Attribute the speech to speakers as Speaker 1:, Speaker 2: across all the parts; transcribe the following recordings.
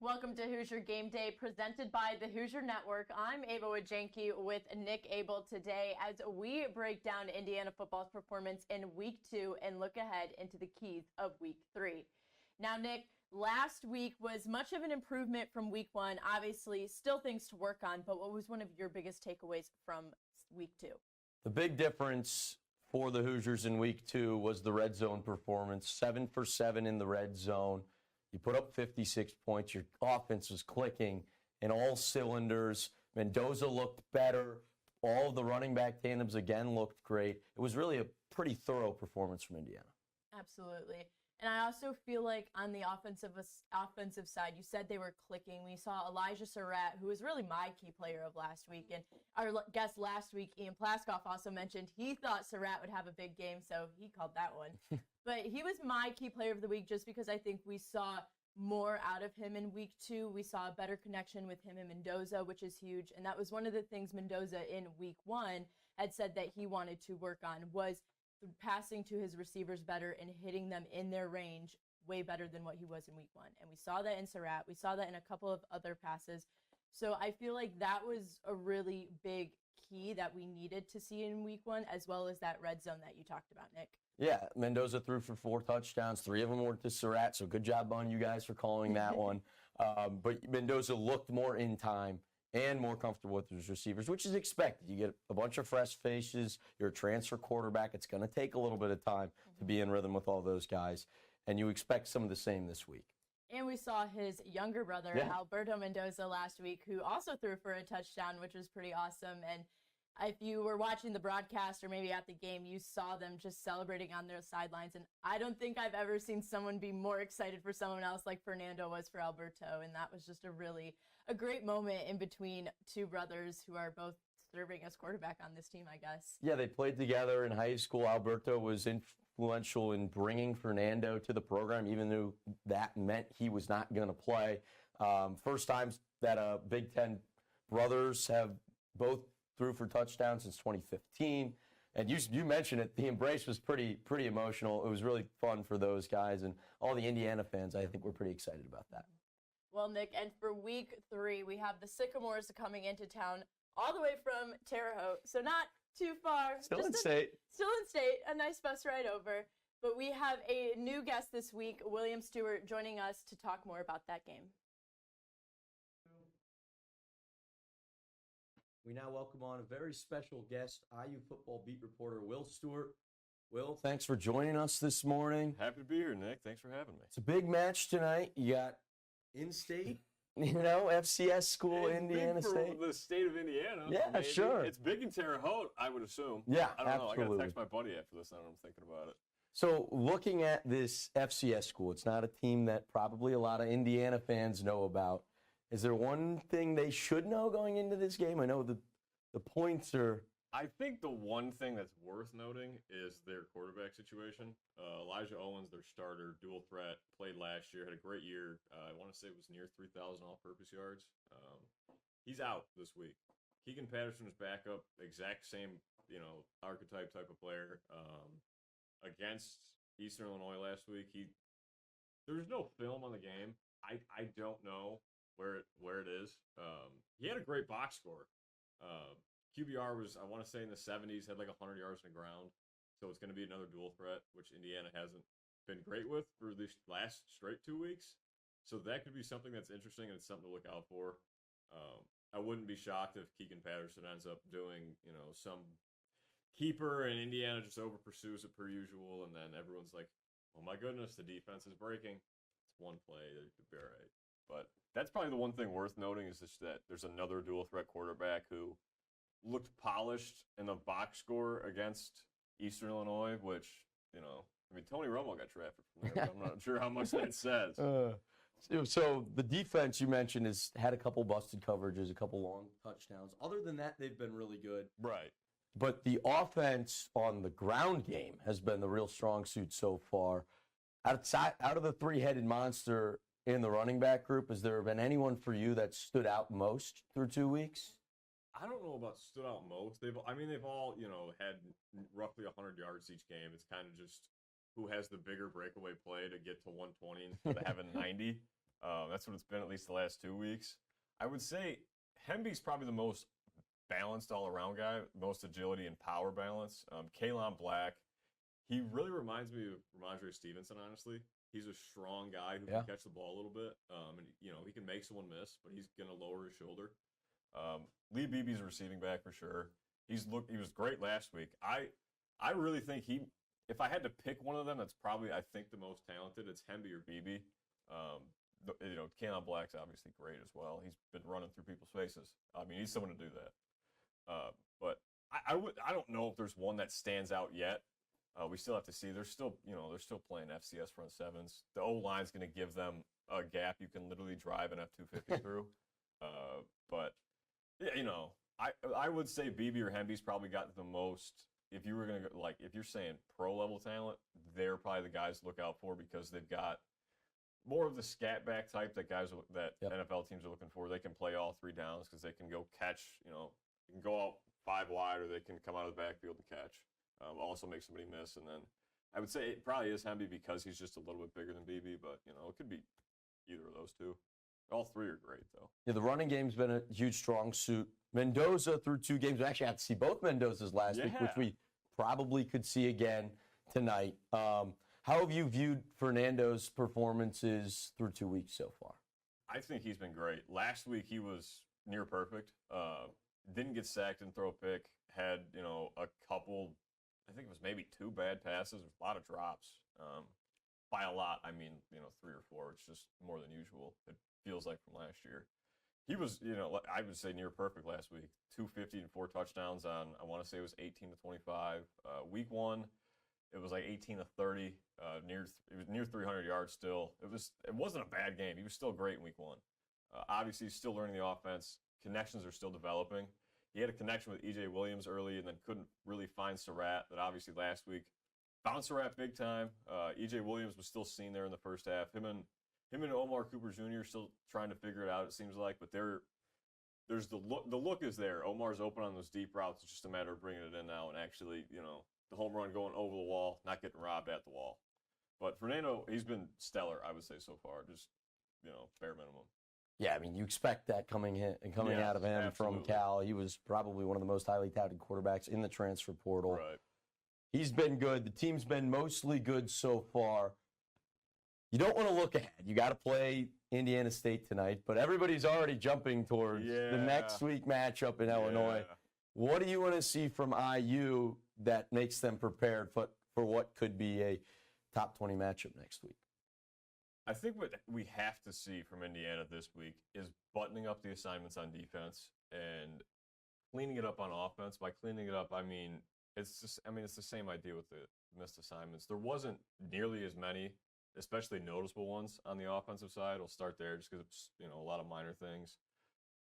Speaker 1: Welcome to Hoosier Game Day, presented by the Hoosier Network. I'm Abel Wegenke with Nick Abel today as we break down Indiana football's performance in Week 2 and look ahead into the keys of Week 3. Now, Nick, last week was much of an improvement from Week 1. Obviously, still things to work on, but what was one of your biggest takeaways from Week 2?
Speaker 2: The big difference for the Hoosiers in Week 2 was the red zone performance, 7 for 7 in the red zone. You put up 56 points. Your offense was clicking in all cylinders. Mendoza looked better. All of the running back tandems again looked great. It was really a pretty thorough performance from Indiana.
Speaker 1: Absolutely. And I also feel like on the offensive side, you said they were clicking. We saw Elijah Surratt, who was really my key player of last week. And our guest last week, Ian Plaskoff, also mentioned he thought Surratt would have a big game, so he called that one. But he was my key player of the week just because I think we saw more out of him in Week 2. We saw a better connection with him and Mendoza, which is huge. And that was one of the things Mendoza in Week 1 had said that he wanted to work on, was passing to his receivers better and hitting them in their range way better than what he was in Week 1. And we saw that in Surratt. We saw that in a couple of other passes. So I feel like that was a really big key that we needed to see in Week 1, as well as that red zone that you talked about, Nick.
Speaker 2: Yeah, Mendoza threw for 4 touchdowns. 3 of them were to Surratt, so good job on you guys for calling that one. But Mendoza looked more in time and more comfortable with his receivers, which is expected. You get a bunch of fresh faces. You're a transfer quarterback. It's going to take a little bit of time to be in rhythm with all those guys, and you expect some of the same this week.
Speaker 1: And we saw his younger brother, Alberto Mendoza, last week, who also threw for a touchdown, which was pretty awesome. And if you were watching the broadcast or maybe at the game, you saw them just celebrating on their sidelines. And I don't think I've ever seen someone be more excited for someone else like Fernando was for Alberto. And that was just a great moment in between two brothers who are both serving as quarterback on this team, I guess.
Speaker 2: Yeah, they played together in high school. Alberto was influential in bringing Fernando to the program, even though that meant he was not going to play. First time that Big Ten brothers have both threw for touchdowns since 2015. And you mentioned it, the embrace was pretty emotional. It was really fun for those guys, and all the Indiana fans, I think, were pretty excited about that.
Speaker 1: Well, Nick, and for Week 3, we have the Sycamores coming into town all the way from Terre Haute, so not too far.
Speaker 2: Still in state,
Speaker 1: a nice bus ride over. But we have a new guest this week, William Stewart, joining us to talk more about that game.
Speaker 2: We now welcome on a very special guest, IU football beat reporter Will Stewart. Will, thanks for joining us this morning.
Speaker 3: Happy to be here, Nick. Thanks for having me.
Speaker 2: It's a big match tonight. You got in-state, FCS school,
Speaker 3: it's
Speaker 2: Indiana
Speaker 3: big for
Speaker 2: State.
Speaker 3: the state of Indiana.
Speaker 2: Yeah, sure.
Speaker 3: It's big in Terre Haute, I would assume.
Speaker 2: Yeah,
Speaker 3: I don't
Speaker 2: absolutely.
Speaker 3: know. I got to text my buddy after this. I'm thinking about it.
Speaker 2: So looking at this FCS school, it's not a team that probably a lot of Indiana fans know about. Is there one thing they should know going into this game? I know the points are...
Speaker 3: I think the one thing that's worth noting is their quarterback situation. Elijah Owens, their starter, dual threat, played last year, had a great year. I want to say it was near 3,000 all-purpose yards. He's out this week. Keegan Patterson is back up, exact same, archetype type of player. Against Eastern Illinois last week, there was no film on the game. I don't know where it is. He had a great box score. QBR was, I want to say, in the 70s, had like 100 yards on the ground. So it's going to be another dual threat, which Indiana hasn't been great with for these last straight 2 weeks. So that could be something that's interesting, and it's something to look out for. I wouldn't be shocked if Keegan Patterson ends up doing, some keeper and Indiana just over pursues it per usual, and then everyone's like, oh my goodness, the defense is breaking. It's one play, it could be all right. But that's probably the one thing worth noting is just that there's another dual threat quarterback who looked polished in the box score against Eastern Illinois, which, Tony Romo got drafted from there. I'm not sure how much that says.
Speaker 2: So the defense you mentioned has had a couple busted coverages, a couple long touchdowns. Other than that, they've been really good.
Speaker 3: Right.
Speaker 2: But the offense on the ground game has been the real strong suit so far. Out of the three-headed monster in the running back group, has there been anyone for you that stood out most through 2 weeks?
Speaker 3: I don't know about stood out most. They've all, had roughly 100 yards each game. It's kind of just who has the bigger breakaway play to get to 120 instead of having 90. That's what it's been at least the last 2 weeks. I would say Hemby's probably the most balanced all-around guy, most agility and power balance. Kalon Black, he really reminds me of Ramondre Stevenson, honestly. He's a strong guy who can catch the ball a little bit. And, he can make someone miss, but he's going to lower his shoulder. Lee Beebe's a receiving back for sure. He was great last week. I really think if I had to pick one of them, that's probably, I think, the most talented. It's Hemby or Beebe. Kalon Black's obviously great as well. He's been running through people's faces. I mean, he's someone to do that. But I don't know if there's one that stands out yet. We still have to see. They're still playing FCS front sevens. The O-line's going to give them a gap you can literally drive an F-250 through. But I would say Beebe or Hemby's probably got the most. If you were going to go, if you're saying pro level talent, they're probably the guys to look out for because they've got more of the scat back type that NFL teams are looking for. They can play all 3 downs because they can go catch. They can go out 5 wide or they can come out of the backfield and catch. Also make somebody miss, and then I would say it probably is Hemby because he's just a little bit bigger than Beebe, but it could be either of those two. All 3 are great though. Yeah,
Speaker 2: the running game's been a huge strong suit. Mendoza through 2 games. We actually had to see both Mendozas last week, which we probably could see again tonight. How have you viewed Fernando's performances through 2 weeks so far?
Speaker 3: I think he's been great. Last week he was near perfect. Didn't get sacked and throw a pick. Had a couple. I think it was maybe 2 bad passes. A lot of drops. By a lot, I mean 3 or 4. It's just more than usual. It feels like from last year. He was, I would say near perfect last week. 250 and 4 touchdowns on, I want to say it was 18 to 25. Week 1, it was like 18 to 30. It was near 300 yards still. It wasn't a bad game. He was still great in week 1. Obviously, he's still learning the offense. Connections are still developing. He had a connection with E.J. Williams early and then couldn't really find Surratt. That obviously last week found Surratt big time. E.J. Williams was still seen there in the first half. Him and Omar Cooper Jr. still trying to figure it out, it seems like. But there's the look. The look is there. Omar's open on those deep routes. It's just a matter of bringing it in now and actually, the home run going over the wall, not getting robbed at the wall. But Fernando, he's been stellar, I would say, so far. Just, bare minimum.
Speaker 2: Yeah, I mean, you expect that coming out of him from Cal. He was probably one of the most highly touted quarterbacks in the transfer portal.
Speaker 3: Right.
Speaker 2: He's been good. The team's been mostly good so far. You don't want to look ahead. You got to play Indiana State tonight, but everybody's already jumping towards the next week matchup in Illinois. What do you want to see from IU that makes them prepared for what could be a top 20 matchup next week?
Speaker 3: I think what we have to see from Indiana this week is buttoning up the assignments on defense and cleaning it up on offense. By cleaning it up, I mean it's the same idea with the missed assignments. There wasn't nearly as many, especially noticeable ones on the offensive side. We'll start there just because it's a lot of minor things.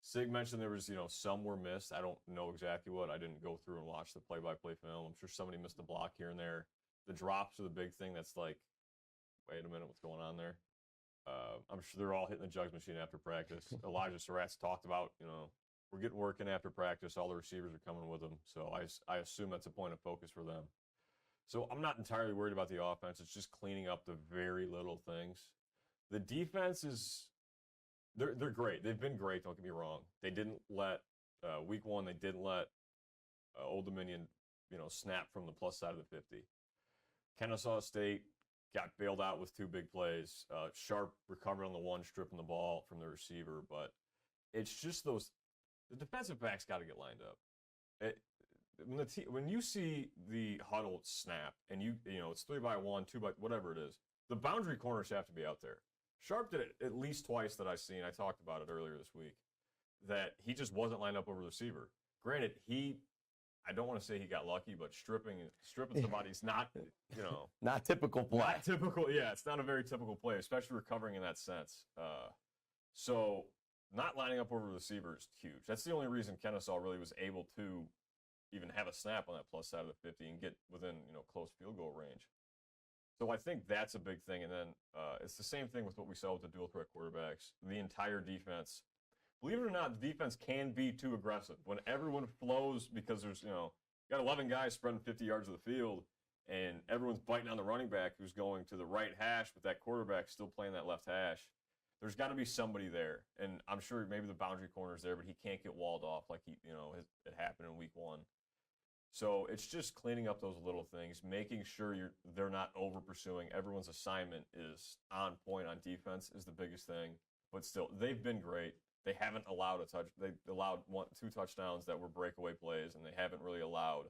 Speaker 3: Sig mentioned there was some were missed. I don't know exactly what. I didn't go through and watch the play-by-play film. I'm sure somebody missed a block here and there. The drops are the big thing. That's like, wait a minute, what's going on there? I'm sure they're all hitting the jugs machine after practice. Elijah Surratt's talked about, we're getting working after practice. All the receivers are coming with them. So I assume that's a point of focus for them. So I'm not entirely worried about the offense. It's just cleaning up the very little things. The defense is they're great. They've been great. Don't get me wrong. They didn't let week 1. They didn't let Old Dominion snap from the plus side of the 50. Kennesaw State got bailed out with 2 big plays. Sharp recovered on the one, stripping the ball from the receiver. But it's just the defensive backs got to get lined up. When you see the huddle snap and it's 3-by-1, 2 by whatever it is, the boundary corners have to be out there. Sharp did it at least twice that I've seen. I talked about it earlier this week that he just wasn't lined up over the receiver. Granted, I don't want to say he got lucky, but stripping somebody's not
Speaker 2: not typical play.
Speaker 3: Not typical, yeah. It's not a very typical play, especially recovering in that sense. So not lining up over the receiver is huge. That's the only reason Kennesaw really was able to even have a snap on that plus side of the 50 and get within close field goal range. So I think that's a big thing. And then it's the same thing with what we saw with the dual threat quarterbacks. The entire defense, believe it or not, the defense can be too aggressive. When everyone flows because there's got 11 guys spreading 50 yards of the field and everyone's biting on the running back who's going to the right hash, but that quarterback still playing that left hash. there's got to be somebody there. And I'm sure maybe the boundary corner's there, but he can't get walled off like it happened in week 1. So it's just cleaning up those little things, making sure they're not over pursuing. Everyone's assignment is on point on defense is the biggest thing. But still, they've been great. They haven't allowed a touch. They allowed 2 touchdowns that were breakaway plays, and they haven't really allowed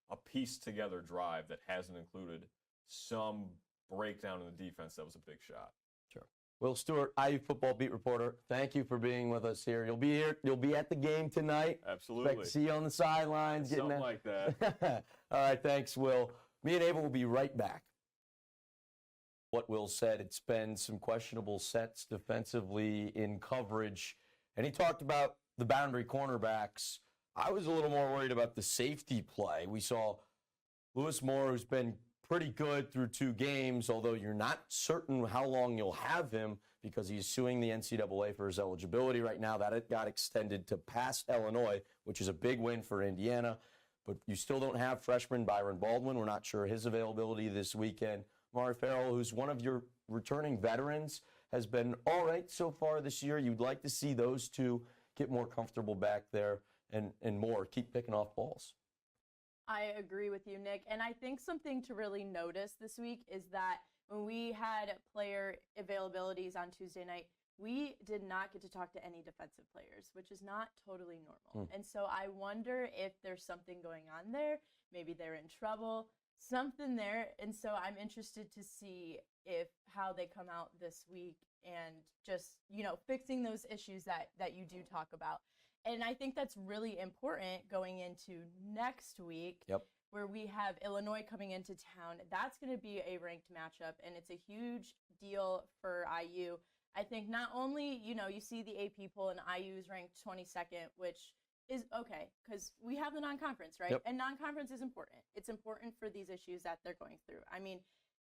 Speaker 3: a pieced together drive that hasn't included some breakdown in the defense that was a big shot.
Speaker 2: Sure. Will Stewart, IU football beat reporter, thank you for being with us here. You'll be here. You'll be at the game tonight.
Speaker 3: Absolutely.
Speaker 2: Expect to see you on the sidelines.
Speaker 3: Something like that.
Speaker 2: All right, thanks, Will. Me and Abel will be right back. What Will said, it's been some questionable sets defensively in coverage, and he talked about the boundary cornerbacks. I was a little more worried about the safety play. We saw Lewis Moore, who's been pretty good through 2 games, although you're not certain how long you'll have him because he's suing the NCAA for his eligibility right now. That it got extended to past Illinois, which is a big win for Indiana. But you still don't have freshman Byron Baldwin. We're not sure his availability this weekend. Mari Farrell, who's one of your returning veterans, has been all right so far this year. You'd like to see those 2 get more comfortable back there and more keep picking off balls.
Speaker 1: I agree with you, Nick. And I think something to really notice this week is that when we had player availabilities on Tuesday night, we did not get to talk to any defensive players, which is not totally normal. And so I wonder if there's something going on there. Maybe they're in trouble, something there. And so I'm interested to see how they come out this week and just, fixing those issues that you do talk about. And I think that's really important going into next week, where we have Illinois coming into town. That's going to be a ranked matchup, and it's a huge deal for IU. I think not only, you see the AP poll and IU is ranked 22nd, which is okay because we have the non-conference, right? And non-conference is important. It's important for these issues that they're going through. I mean,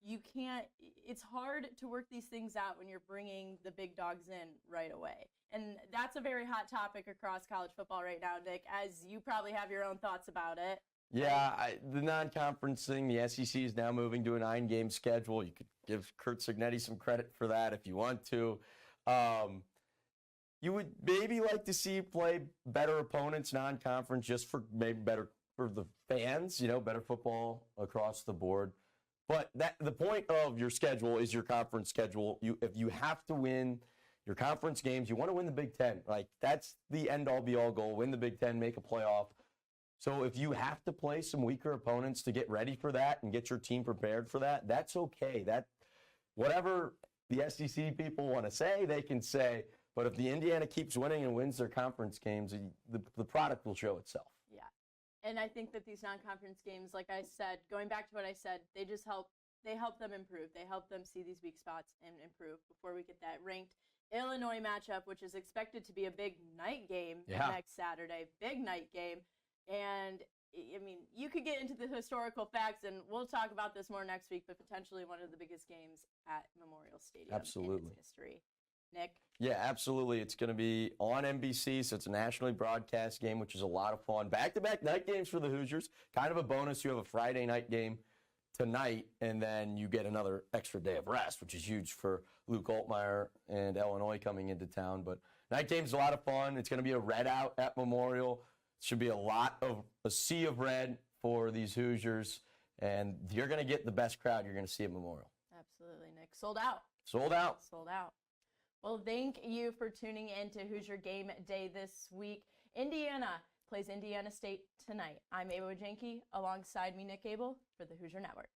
Speaker 1: it's hard to work these things out when you're bringing the big dogs in right away. And that's a very hot topic across college football right now, Nick, as you probably have your own thoughts about it.
Speaker 2: Yeah, the non-conference thing, the SEC is now moving to a 9-game schedule. You could give Kurt Cignetti some credit for that if you want to. You would maybe like to see play better opponents non-conference just for maybe better for the fans, better football across the board. But the point of your schedule is your conference schedule. If you have to win your conference games, you want to win the Big Ten. Like, that's the end-all, be-all goal. Win the Big Ten, make a playoff. So if you have to play some weaker opponents to get ready for that and get your team prepared for that, that's okay. Whatever the SEC people want to say, they can say. But if the Indiana keeps winning and wins their conference games, the product will show itself.
Speaker 1: Yeah. And I think that these non-conference games, like I said, going back to what I said, they help them improve. They help them see these weak spots and improve before we get that ranked Illinois matchup, which is expected to be a big night game next Saturday. Big night game. And, I mean, you could get into the historical facts, and we'll talk about this more next week, but potentially one of the biggest games at Memorial Stadium in its history. Nick?
Speaker 2: Yeah, absolutely. It's going to be on NBC, so it's a nationally broadcast game, which is a lot of fun. Back-to-back night games for the Hoosiers. Kind of a bonus. You have a Friday night game tonight, and then you get another extra day of rest, which is huge for Luke Altmaier and Illinois coming into town. But night game's a lot of fun. It's going to be a red out at Memorial. Should be a sea of red for these Hoosiers, and you're going to get the best crowd you're going to see at Memorial.
Speaker 1: Absolutely, Nick. Sold out.
Speaker 2: Sold out.
Speaker 1: Sold out. Well, thank you for tuning in to Hoosier Game Day this week. Indiana plays Indiana State tonight. I'm Abel Wegenke, alongside me, Nick Abel, for the Hoosier Network.